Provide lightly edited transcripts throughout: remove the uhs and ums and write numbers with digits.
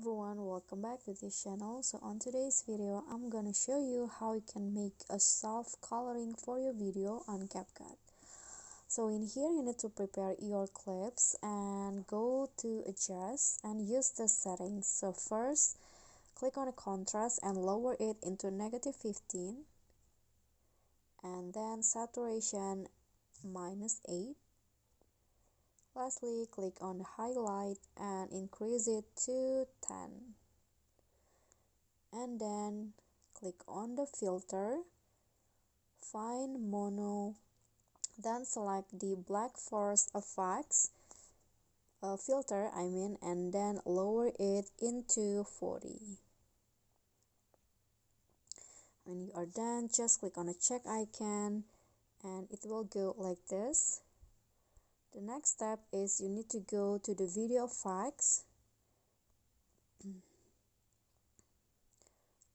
everyone, welcome back to this channel. So on today's video I'm gonna show you how you can make a soft coloring for your video on CapCut. So in here you need to prepare your clips and go to adjust and use the settings. So first click on a contrast and lower it into -15, and then saturation -8. Lastly, click on the highlight and increase it to 10. And then click on the filter, find mono, then select the black forest effects filter and then lower it into 40. When you are done, just click on the check icon and it will go like this. The next step is you need to go to the video effects,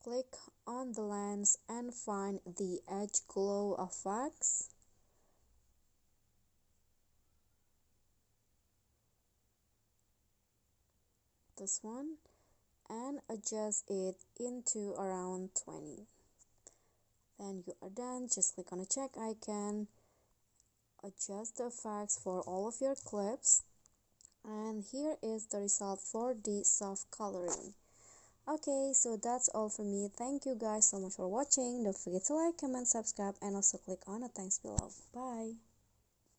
click on the lens and find the edge glow effects. This one, and adjust it into around 20. Then you are done, just click on the check icon, adjust the effects for all of your clips, and here is the result for the soft coloring. Okay, so that's all for me. Thank you guys so much for watching. Don't forget to like, comment, subscribe, and also click on the thanks below. Bye.